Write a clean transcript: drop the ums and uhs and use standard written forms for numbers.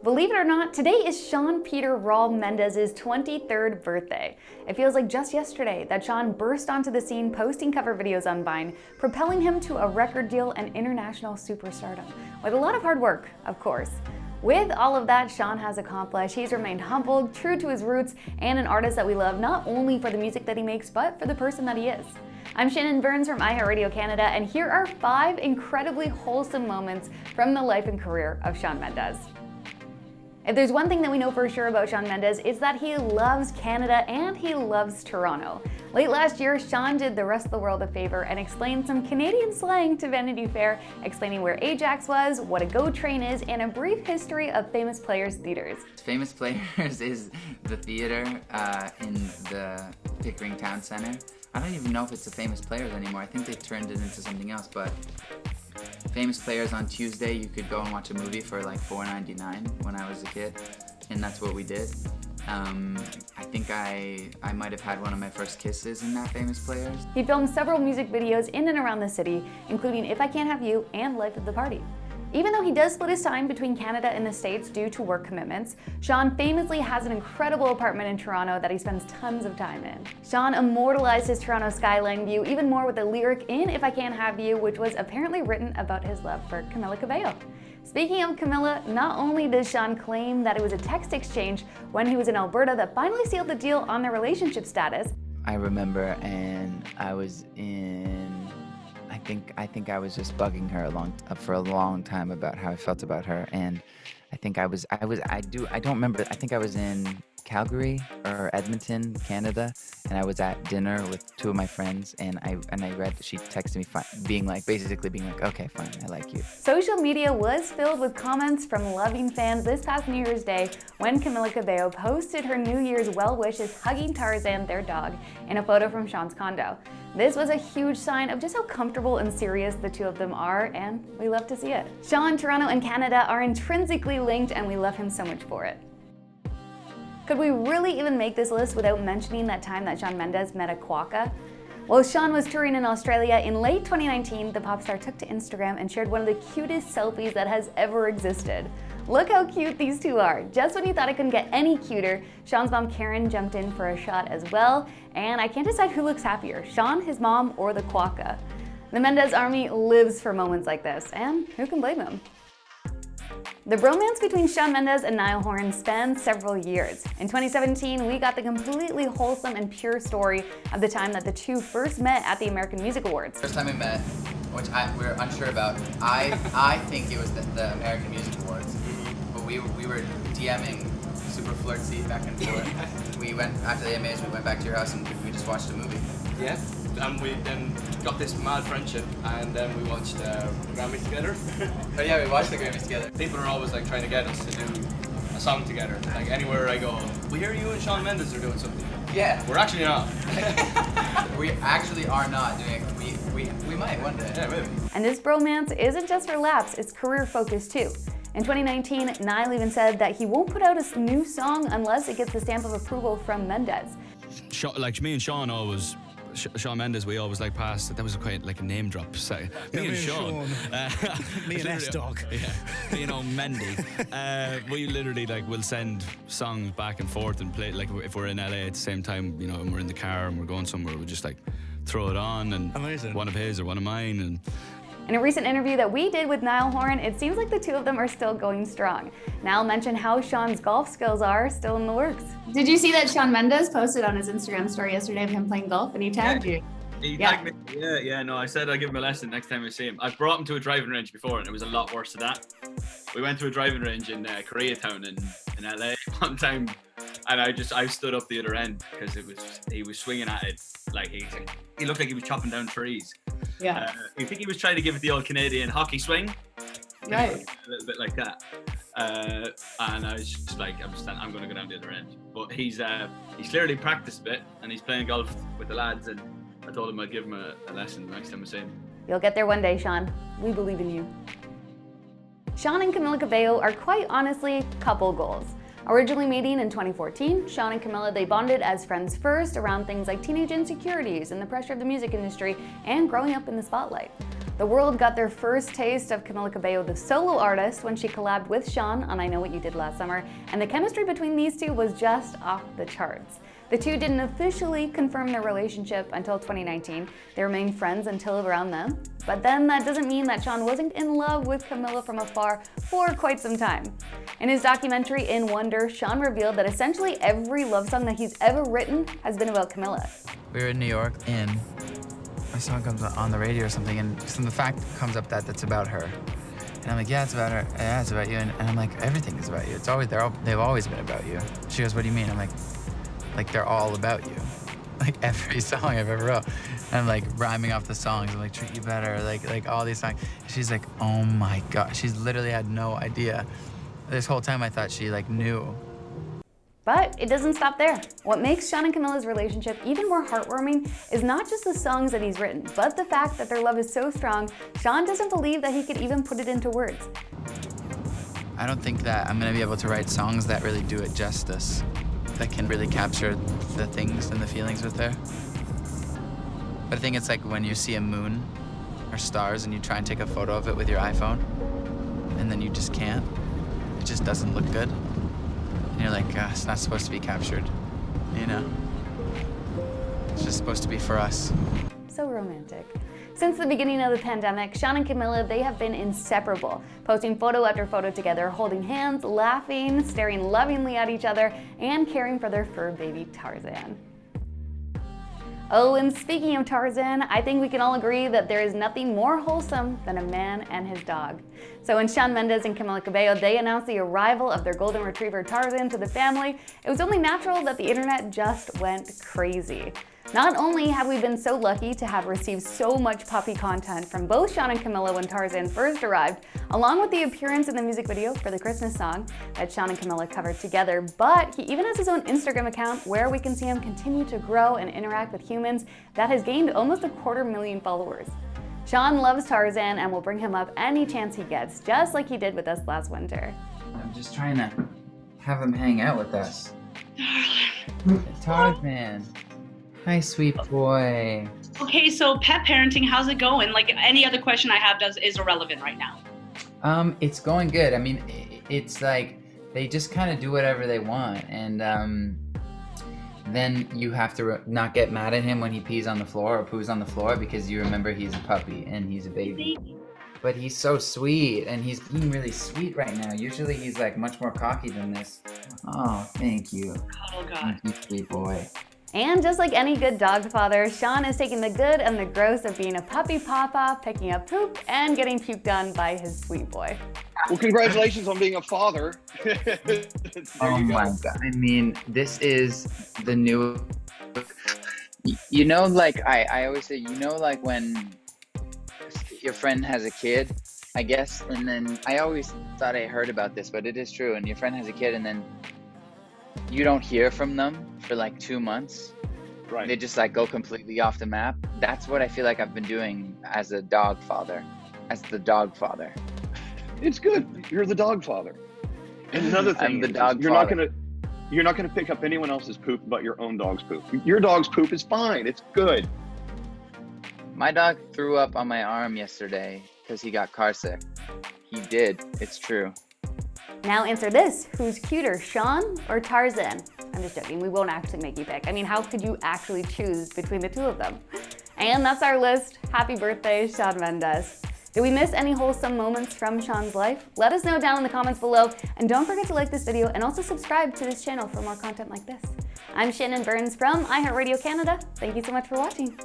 Believe it or not, today is Shawn Peter Raul Mendes' 23rd birthday. It feels like just yesterday that Shawn burst onto the scene posting cover videos on Vine, propelling him to a record deal and international superstardom, with a lot of hard work, of course. With all of that Shawn has accomplished, he's remained humble, true to his roots, and an artist that we love not only for the music that he makes, but for the person that he is. I'm Shannon Burns from iHeartRadio Canada, and here are 5 incredibly wholesome moments from the life and career of Shawn Mendes. If there's one thing that we know for sure about Shawn Mendes, it's that he loves Canada and he loves Toronto. Late last year, Shawn did the rest of the world a favor and explained some Canadian slang to Vanity Fair, explaining where Ajax was, what a GO train is, and a brief history of Famous Players theaters. Famous Players is the theater in the Pickering Town Centre. I don't even know if it's the Famous Players anymore. I think they turned it into something else, but Famous Players on Tuesday, you could go and watch a movie for like $4.99 when I was a kid, and that's what we did. I think I might have had one of my first kisses in that Famous Players. He filmed several music videos in and around the city, including If I Can't Have You and Life of the Party. Even though he does split his time between Canada and the States due to work commitments, Shawn famously has an incredible apartment in Toronto that he spends tons of time in. Shawn immortalized his Toronto skyline view even more with a lyric in If I Can't Have You, which was apparently written about his love for Camila Cabello. Speaking of Camila, not only does Shawn claim that it was a text exchange when he was in Alberta that finally sealed the deal on their relationship status. I remember, and I was in, I think I was just bugging her for a long time about how I felt about her, and I think I don't remember. I think I was in Calgary or Edmonton, Canada, and I was at dinner with 2 of my friends, and I read, she texted me basically being like, okay, fine, I like you. Social media was filled with comments from loving fans this past New Year's Day when Camila Cabello posted her New Year's well wishes hugging Tarzan, their dog, in a photo from Shawn's condo. This was a huge sign of just how comfortable and serious the 2 of them are, and we love to see it. Shawn, Toronto, and Canada are intrinsically linked, and we love him so much for it. Could we really even make this list without mentioning that time that Shawn Mendes met a Quokka? While Shawn was touring in Australia in late 2019, the pop star took to Instagram and shared one of the cutest selfies that has ever existed. Look how cute these 2 are. Just when you thought it couldn't get any cuter, Shawn's mom Karen jumped in for a shot as well, and I can't decide who looks happier, Shawn, his mom, or the Quokka. The Mendes army lives for moments like this, and who can blame them? The bromance between Shawn Mendes and Niall Horan spanned several years. In 2017, we got the completely wholesome and pure story of the time that the 2 first met at the American Music Awards. First time we met, which we're unsure about, I think it was the American Music Awards, but we were DMing super flirty back and forth. We went, after the AMAs, we went back to your house and we just watched a movie. Yeah, and we then got this mad friendship, and then we watched the Grammys together. Oh yeah, we watched the Grammys together. People are always like trying to get us to do a song together. Like anywhere I go, we hear you and Shawn Mendes are doing something. Yeah. We're actually not. We actually are not doing it. We might one day. Yeah, maybe. And this bromance isn't just for laughs, it's career focused too. In 2019, Niall even said that he won't put out a new song unless it gets the stamp of approval from Mendes. Like me and Shawn always, Shawn Mendes, we always like passed. That was quite like a name drop. So me and Shawn. Me and S-Dog. Yeah, you know, Mendy. We literally like will send songs back and forth and play. Like if we're in LA at the same time, you know, and we're in the car and we're going somewhere, we just like throw it on and Amazing. One of his or one of mine. And in a recent interview that we did with Niall Horan, it seems like the 2 of them are still going strong. Niall mentioned how Shawn's golf skills are still in the works. Did you see that Shawn Mendes posted on his Instagram story yesterday of him playing golf and he tagged you? He tagged me. Yeah, no, I said I'll give him a lesson next time I see him. I've brought him to a driving range before and it was a lot worse than that. We went to a driving range in Koreatown in LA one time, and I stood up the other end because he was swinging at it like he looked like he was chopping down trees. Yeah. You think he was trying to give it the old Canadian hockey swing? Right. A little bit like that. And I was just like, I'm going to go down the other end. But he's clearly practiced a bit, and he's playing golf with the lads, and I told him I'd give him a lesson the next time I see him. You'll get there one day, Shawn. We believe in you. Shawn and Camila Cabello are quite honestly couple goals. Originally meeting in 2014, Shawn and Camila, they bonded as friends first around things like teenage insecurities and the pressure of the music industry and growing up in the spotlight. The world got their first taste of Camila Cabello, the solo artist, when she collabed with Shawn on I Know What You Did Last Summer, and the chemistry between these two was just off the charts. The two didn't officially confirm their relationship until 2019. They remained friends until around then. But then that doesn't mean that Shawn wasn't in love with Camila from afar for quite some time. In his documentary In Wonder, Shawn revealed that essentially every love song that he's ever written has been about Camila. We were in New York and my song comes on the radio or something, and the fact comes up that it's about her. And I'm like, yeah, it's about her. Yeah, it's about you. And I'm like, everything is about you. It's always they've always been about you. She goes, what do you mean? I'm like they're all about you. Like every song I've ever wrote. And I'm like rhyming off the songs. I'm like, treat you better. Like all these songs. She's like, oh my God. She's literally had no idea. This whole time I thought she like knew. But it doesn't stop there. What makes Shawn and Camila's relationship even more heartwarming is not just the songs that he's written, but the fact that their love is so strong, Shawn doesn't believe that he could even put it into words. I don't think that I'm gonna be able to write songs that really do it justice, that can really capture the things and the feelings with her. But I think it's like when you see a moon or stars and you try and take a photo of it with your iPhone, and then you just can't. It just doesn't look good. And you're like, it's not supposed to be captured, you know? It's just supposed to be for us. So romantic. Since the beginning of the pandemic, Shawn and Camila, they have been inseparable, posting photo after photo together, holding hands, laughing, staring lovingly at each other, and caring for their fur baby Tarzan. Oh, and speaking of Tarzan, I think we can all agree that there is nothing more wholesome than a man and his dog. So when Shawn Mendes and Camila Cabello, they announced the arrival of their golden retriever Tarzan to the family, it was only natural that the internet just went crazy. Not only have we been so lucky to have received so much puppy content from both Shawn and Camila when Tarzan first arrived, along with the appearance in the music video for the Christmas song that Shawn and Camila covered together, but he even has his own Instagram account where we can see him continue to grow and interact with humans that has gained almost 250,000 followers. Shawn loves Tarzan and will bring him up any chance he gets, just like he did with us last winter. I'm just trying to have him hang out with us. Tarzan. Hi, sweet boy. Okay, so pet parenting, how's it going? Like any other question I have is irrelevant right now. It's going good. I mean, it's like they just kind of do whatever they want, and then you have to not get mad at him when he pees on the floor or poos on the floor because you remember he's a puppy and he's a baby. But he's so sweet, and he's being really sweet right now. Usually he's like much more cocky than this. Oh, thank you. Oh God. Thank you, sweet boy. And just like any good dog father, Shawn is taking the good and the gross of being a puppy papa, picking up poop, and getting puked on by his sweet boy. Well, congratulations on being a father. Oh my God. I mean, this is the new, you know, like I always say, you know, like when your friend has a kid, I guess, and then I always thought I heard about this, but it is true. And your friend has a kid and then you don't hear from them for like 2 months. Right. They just like go completely off the map. That's what I feel like I've been doing as a dog father, as the dog father. It's good. You're the dog father. And another thing, I'm the dog you're father. not gonna pick up anyone else's poop but your own dog's poop. Your dog's poop is fine. It's good. My dog threw up on my arm yesterday because he got car sick. He did. It's true. Now answer this, who's cuter, Shawn or Tarzan? I'm just joking, we won't actually make you pick. I mean, how could you actually choose between the two of them? And that's our list. Happy birthday, Shawn Mendes. Did we miss any wholesome moments from Shawn's life? Let us know down in the comments below, and don't forget to like this video and also subscribe to this channel for more content like this. I'm Shannon Burns from iHeartRadio Canada. Thank you so much for watching.